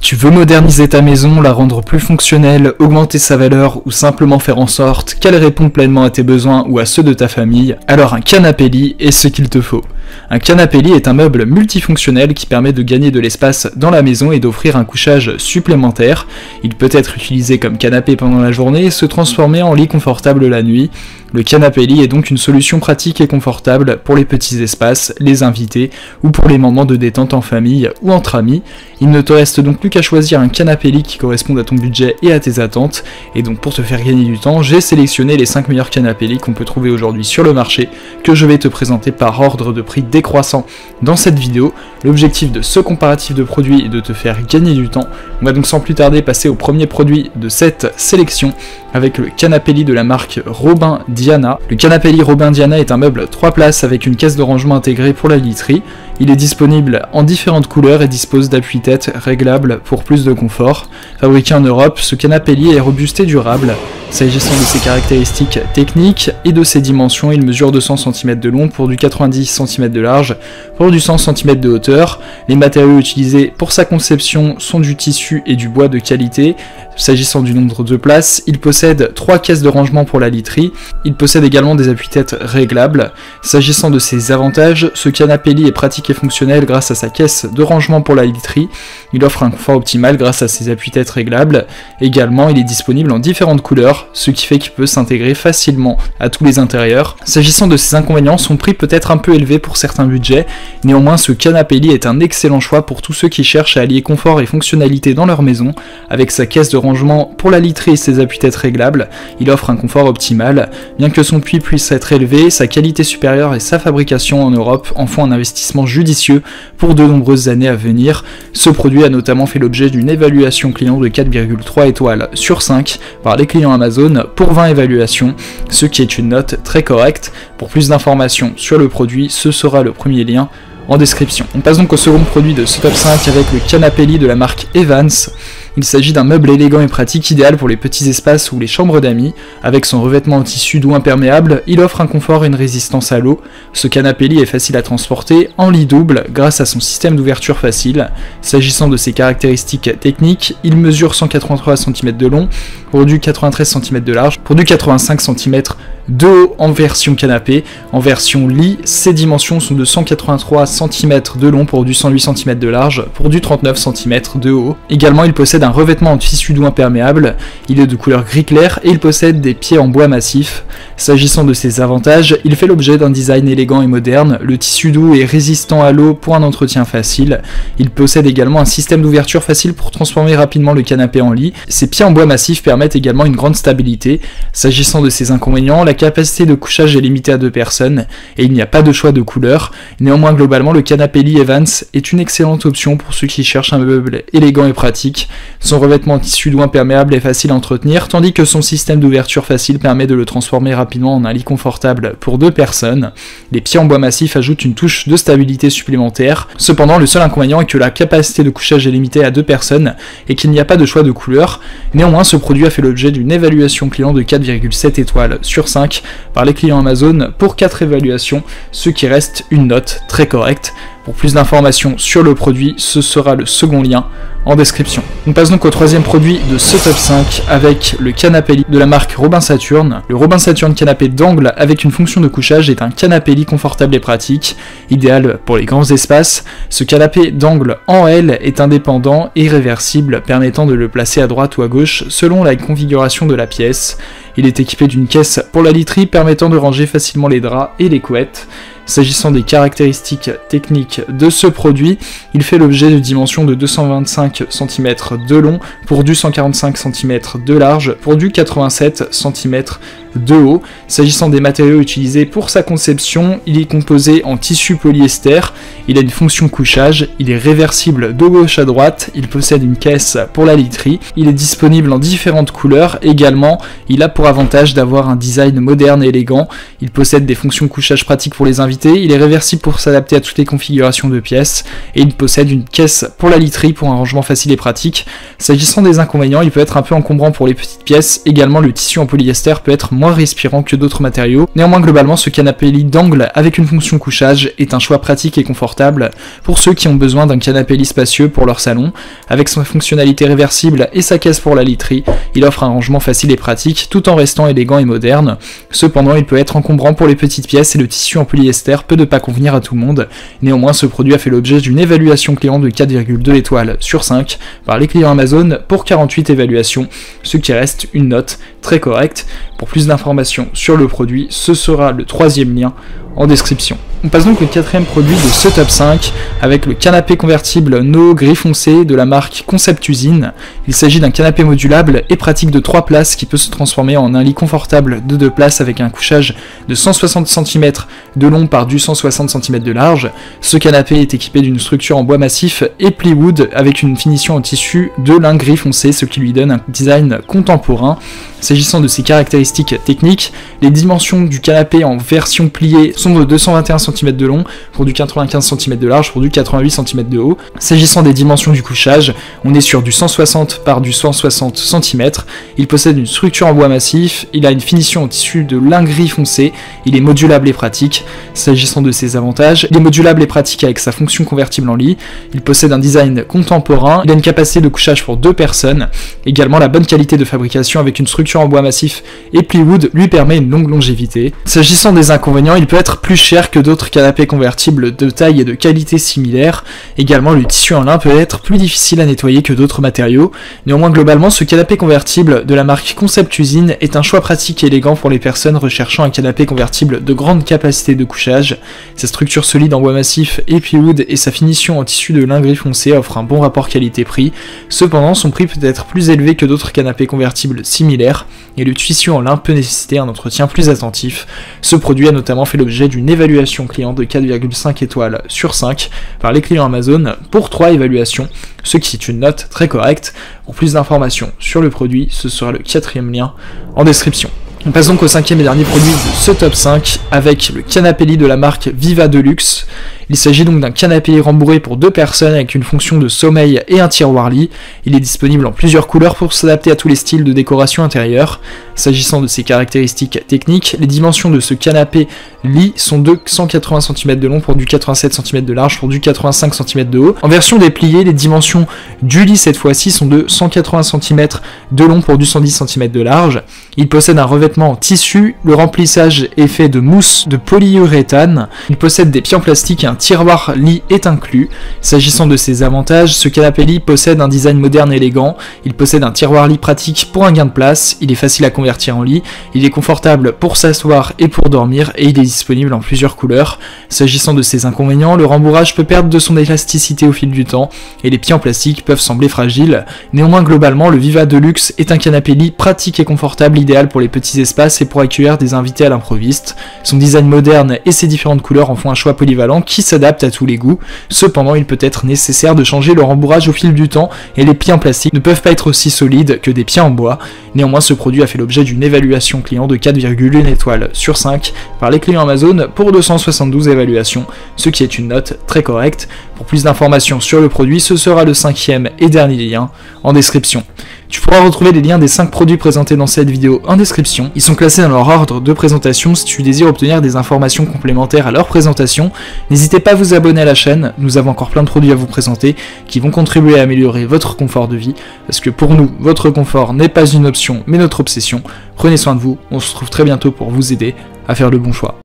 Tu veux moderniser ta maison, la rendre plus fonctionnelle, augmenter sa valeur ou simplement faire en sorte qu'elle réponde pleinement à tes besoins ou à ceux de ta famille, alors un canapé lit est ce qu'il te faut. Un canapé lit est un meuble multifonctionnel qui permet de gagner de l'espace dans la maison et d'offrir un couchage supplémentaire. Il peut être utilisé comme canapé pendant la journée et se transformer en lit confortable la nuit. Le canapé lit est donc une solution pratique et confortable pour les petits espaces, les invités ou pour les moments de détente en famille ou entre amis. Il ne te reste donc plus qu'à choisir un canapé lit qui corresponde à ton budget et à tes attentes. Et donc pour te faire gagner du temps, j'ai sélectionné les 5 meilleurs canapés lits qu'on peut trouver aujourd'hui sur le marché, que je vais te présenter par ordre de prix décroissant dans cette vidéo. L'objectif de ce comparatif de produits est de te faire gagner du temps. On va donc sans plus tarder passer au premier produit de cette sélection avec le canapé lit de la marque Robin Diana. Le canapé lit Robin Diana est un meuble 3 places avec une caisse de rangement intégrée pour la literie. Il est disponible en différentes couleurs et dispose d'appuis-tête réglables pour plus de confort. Fabriqué en Europe, ce canapé lit est robuste et durable. S'agissant de ses caractéristiques techniques et de ses dimensions, il mesure 200 cm de long pour du 90 cm de large pour du 100 cm de hauteur. Les matériaux utilisés pour sa conception sont du tissu et du bois de qualité. S'agissant du nombre de places, il possède 3 caisses de rangement pour la literie. Il possède également des appuis-têtes réglables. S'agissant de ses avantages, ce canapé lit est pratique et fonctionnel grâce à sa caisse de rangement pour la literie. Il offre un confort optimal grâce à ses appuis-têtes réglables. Également, il est disponible en différentes couleurs, ce qui fait qu'il peut s'intégrer facilement à tous les intérieurs. S'agissant de ses inconvénients, son prix peut être un peu élevé pour certains budgets. Néanmoins, ce canapé lit est un excellent choix pour tous ceux qui cherchent à allier confort et fonctionnalité dans leur maison. Avec sa caisse de rangement pour la literie et ses appuis-têtes réglables, il offre un confort optimal. Bien que son prix puisse être élevé, sa qualité supérieure et sa fabrication en Europe en font un investissement judicieux pour de nombreuses années à venir. Ce produit a notamment fait l'objet d'une évaluation client de 4,3 étoiles sur 5 par les clients Amazon pour 20 évaluations, ce qui est une note très correcte. Pour plus d'informations sur le produit, ce sera le premier lien en description. On passe donc au second produit de ce top 5 avec le canapé lit de la marque Evans. Il s'agit d'un meuble élégant et pratique idéal pour les petits espaces ou les chambres d'amis. Avec son revêtement en tissu doux imperméable, il offre un confort et une résistance à l'eau. Ce canapé lit est facile à transporter en lit double grâce à son système d'ouverture facile. S'agissant de ses caractéristiques techniques, il mesure 183 cm de long pour du 93 cm de large pour du 85 cm de haut en version canapé. En version lit, ses dimensions sont de 183 cm de long pour du 108 cm de large pour du 39 cm de haut. Également, il possède un revêtement en tissu doux imperméable, il est de couleur gris clair et il possède des pieds en bois massif. S'agissant de ses avantages, il fait l'objet d'un design élégant et moderne, le tissu doux est résistant à l'eau pour un entretien facile. Il possède également un système d'ouverture facile pour transformer rapidement le canapé en lit. Ses pieds en bois massif permettent également une grande stabilité. S'agissant de ses inconvénients, la capacité de couchage est limitée à 2 personnes et il n'y a pas de choix de couleur. Néanmoins, globalement, le canapé lit Evans est une excellente option pour ceux qui cherchent un meuble élégant et pratique. Son revêtement en tissu doux imperméable est facile à entretenir, tandis que son système d'ouverture facile permet de le transformer rapidement en un lit confortable pour 2 personnes. Les pieds en bois massif ajoutent une touche de stabilité supplémentaire. Cependant, le seul inconvénient est que la capacité de couchage est limitée à 2 personnes et qu'il n'y a pas de choix de couleur. Néanmoins, ce produit a fait l'objet d'une évaluation client de 4,7 étoiles sur 5 par les clients Amazon pour 4 évaluations, ce qui reste une note très correcte. Pour plus d'informations sur le produit, ce sera le second lien en description. On passe donc au troisième produit de ce top 5 avec le canapé lit de la marque Robin Saturn. Le Robin Saturn canapé d'angle avec une fonction de couchage est un canapé lit confortable et pratique, idéal pour les grands espaces. Ce canapé d'angle en L est indépendant et réversible, permettant de le placer à droite ou à gauche selon la configuration de la pièce. Il est équipé d'une caisse pour la literie permettant de ranger facilement les draps et les couettes. S'agissant des caractéristiques techniques de ce produit, il fait l'objet de dimensions de 225 cm de long pour du 145 cm de large pour du 87 cm de haut. S'agissant des matériaux utilisés pour sa conception, il est composé en tissu polyester, il a une fonction couchage, il est réversible de gauche à droite, il possède une caisse pour la literie, il est disponible en différentes couleurs également, il a pour avantage d'avoir un design moderne et élégant, il possède des fonctions couchage pratiques pour les invités invités, il est réversible pour s'adapter à toutes les configurations de pièces, et il possède une caisse pour la literie pour un rangement facile et pratique. S'agissant des inconvénients, il peut être un peu encombrant pour les petites pièces, également le tissu en polyester peut être moins respirant que d'autres matériaux. Néanmoins, globalement, ce canapé lit d'angle avec une fonction couchage est un choix pratique et confortable pour ceux qui ont besoin d'un canapé lit spacieux pour leur salon. Avec sa fonctionnalité réversible et sa caisse pour la literie, il offre un rangement facile et pratique tout en restant élégant et moderne. Cependant, il peut être encombrant pour les petites pièces et le tissu en polyester peut ne pas convenir à tout le monde. Néanmoins, ce produit a fait l'objet d'une évaluation client de 4,2 étoiles sur 5 par les clients Amazon pour 48 évaluations, ce qui reste une note très correcte. Pour plus d'informations sur le produit, ce sera le 3e lien en description. On passe donc au 4e produit de ce top 5 avec le canapé convertible No gris foncé de la marque Concept Usine. Il s'agit d'un canapé modulable et pratique de 3 places qui peut se transformer en un lit confortable de 2 places avec un couchage de 160 cm de long par du 160 cm de large. Ce canapé est équipé d'une structure en bois massif et plywood avec une finition en tissu de lin gris foncé, ce qui lui donne un design contemporain. S'agissant de ses caractéristiques techniques, les dimensions du canapé en version pliée sont de 221 cm de long pour du 95 cm de large pour du 88 cm de haut. S'agissant des dimensions du couchage, on est sur du 160 par du 160 cm. Il possède une structure en bois massif, il a une finition en tissu de lin gris foncé, il est modulable et pratique. S'agissant de ses avantages, il est modulable et pratique avec sa fonction convertible en lit, il possède un design contemporain, il a une capacité de couchage pour 2 personnes, également la bonne qualité de fabrication avec une structure en bois massif et plywood lui permet une longue longévité. S'agissant des inconvénients, il peut être plus cher que d'autres canapés convertibles de taille et de qualité similaires. Également, le tissu en lin peut être plus difficile à nettoyer que d'autres matériaux. Néanmoins, globalement, ce canapé convertible de la marque Concept Usine est un choix pratique et élégant pour les personnes recherchant un canapé convertible de grande capacité de couchage. Sa structure solide en bois massif et plywood et sa finition en tissu de lin gris foncé offrent un bon rapport qualité-prix. Cependant, son prix peut être plus élevé que d'autres canapés convertibles similaires et le tissu en lin peut nécessiter un entretien plus attentif. Ce produit a notamment fait l'objet d'une évaluation client de 4,5 étoiles sur 5 par les clients Amazon pour 3 évaluations, ce qui est une note très correcte. Pour plus d'informations sur le produit, ce sera le 4e lien en description. On passe donc au 5e et dernier produit de ce top 5 avec le canapé lit de la marque Viva Deluxe. Il s'agit donc d'un canapé rembourré pour 2 personnes avec une fonction de sommeil et un tiroir lit. Il est disponible en plusieurs couleurs pour s'adapter à tous les styles de décoration intérieure. S'agissant de ses caractéristiques techniques, les dimensions de ce canapé lit sont de 180 cm de long pour du 87 cm de large pour du 85 cm de haut. En version dépliée, les dimensions du lit cette fois-ci sont de 180 cm de long pour du 110 cm de large. Il possède un revêtement en tissu, le remplissage est fait de mousse de polyuréthane. Il possède des pieds en plastique et un tiroir lit est inclus. S'agissant de ses avantages, ce canapé lit possède un design moderne et élégant. Il possède un tiroir lit pratique pour un gain de place. Il est facile à convertir en lit. Il est confortable pour s'asseoir et pour dormir et il est disponible en plusieurs couleurs. S'agissant de ses inconvénients, le rembourrage peut perdre de son élasticité au fil du temps et les pieds en plastique peuvent sembler fragiles. Néanmoins, globalement, le Viva Deluxe est un canapé lit pratique et confortable, idéal pour les petits espaces et pour accueillir des invités à l'improviste. Son design moderne et ses différentes couleurs en font un choix polyvalent qui s'adapte à tous les goûts. Cependant, il peut être nécessaire de changer le rembourrage au fil du temps et les pieds en plastique ne peuvent pas être aussi solides que des pieds en bois. Néanmoins, ce produit a fait l'objet d'une évaluation client de 4,1 étoiles sur 5 par les clients Amazon pour 272 évaluations, ce qui est une note très correcte. Pour plus d'informations sur le produit, ce sera le 5e et dernier lien en description. Tu pourras retrouver les liens des 5 produits présentés dans cette vidéo en description. Ils sont classés dans leur ordre de présentation. Si tu désires obtenir des informations complémentaires à leur présentation, n'hésitez pas à vous abonner à la chaîne. Nous avons encore plein de produits à vous présenter qui vont contribuer à améliorer votre confort de vie. Parce que pour nous, votre confort n'est pas une option, mais notre obsession. Prenez soin de vous. On se retrouve très bientôt pour vous aider à faire le bon choix.